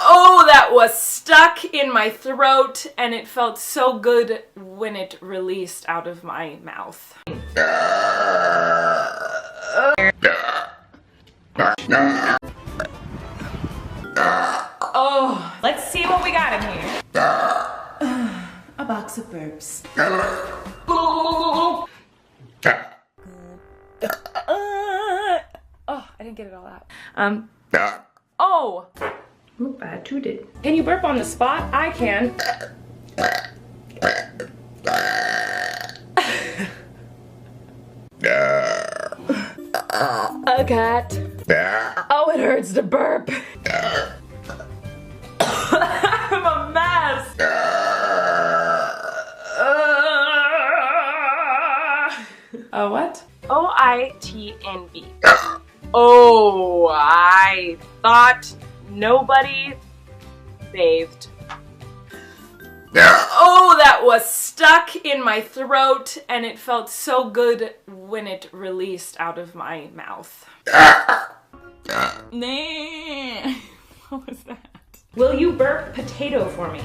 Oh, that was stuck in my throat, and it felt so good when it released out of my mouth. Oh, let's see what we got in here. A box of burps. Oh, I didn't get it all out. Oh! Oop, I tooted. Can you burp on the spot? I can. A cat. Oh, it hurts to burp. I'm a mess. What? O-I-T-N-B. Oh, I thought nobody bathed. Oh, that was stuck in my throat, and it felt so good when it released out of my mouth. Nah. What was that? Will you burp potato for me?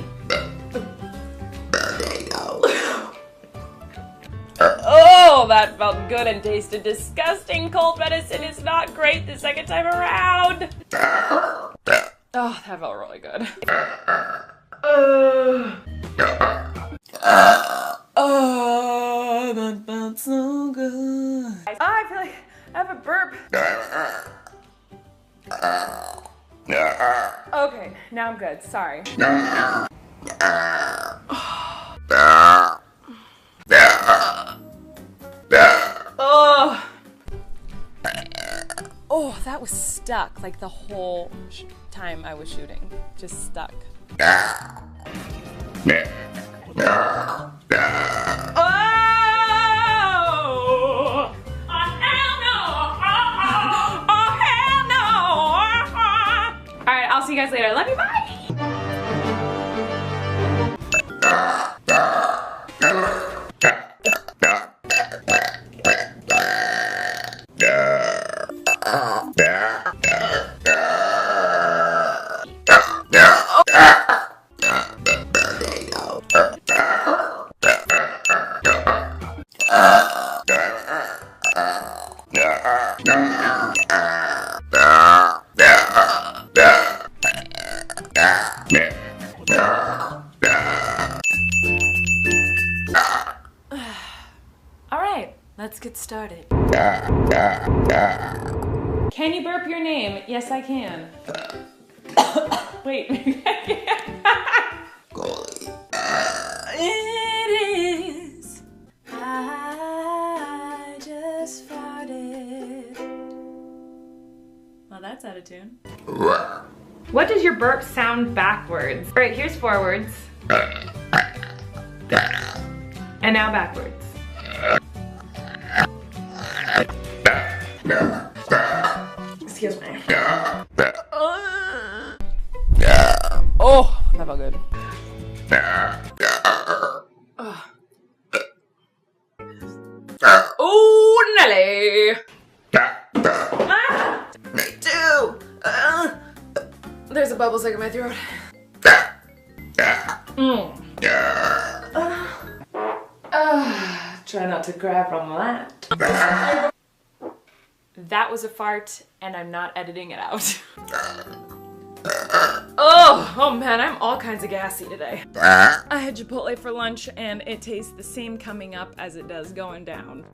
Oh, that felt good and tasted disgusting. Cold medicine is not great the second time around. Oh, that felt really good. Oh, that felt so good. Oh, I feel like I have a burp. Okay, now I'm good. Sorry. Oh, that was stuck like the whole time I was shooting. Just stuck. Oh! Oh, hell no! Oh, hell no! Alright, I'll see you guys later. Love you, bye! Alright, let's get started. Can you burp your name? Yes, I can. Wait, maybe I can't. It is. I just farted. Well, that's out of tune. What does your burp sound backwards? All right, here's forwards. And now backwards. Excuse me. Oh, that felt good. Oh, Nelly. Me too. There's a bubble stuck in my throat. Try not to cry from that. That was a fart, and I'm not editing it out. Oh man, I'm all kinds of gassy today. I had Chipotle for lunch, and it tastes the same coming up as it does going down.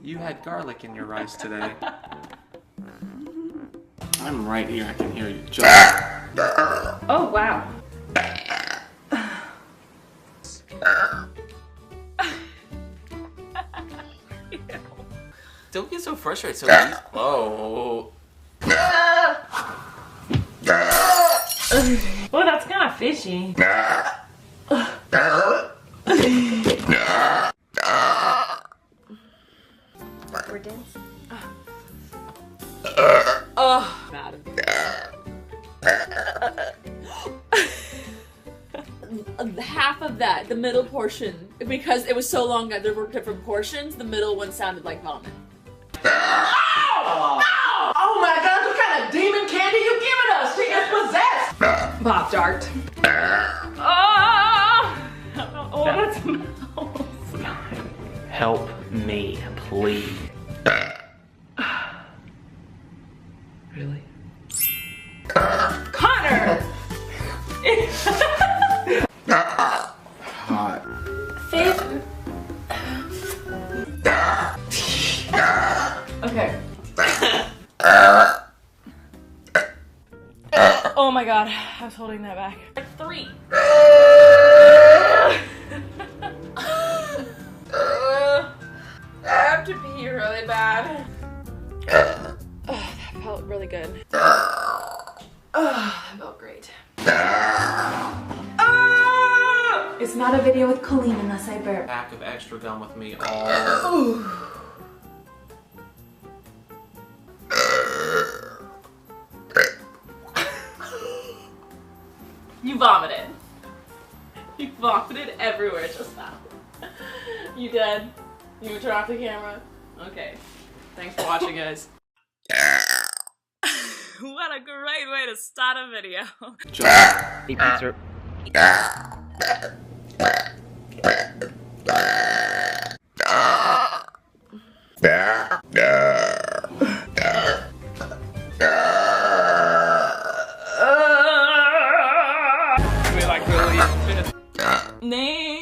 You had garlic in your rice today. I'm right here, I can hear you. Oh wow. Don't get so frustrated. So oh. Well, that's kind of fishy. We're dancing. Oh, bad. half of that, the middle portion, because it was so long that there were different portions, the middle one sounded like vomit. Oh my God, what kind of demon candy you giving us? She is possessed! Pop Tart. Oh, that smells. Help me, please. Really? Connor! Hot. Okay. Oh my God, I was holding that back. Like 3. I have to pee really bad. That felt really good. That felt great. It's not a video with Colleen unless I burp. Pack of extra gum with me all. You vomited. You vomited everywhere just now. You dead? You gonna turn off the camera? Okay. Thanks for watching, guys. What a great way to start a video. Name.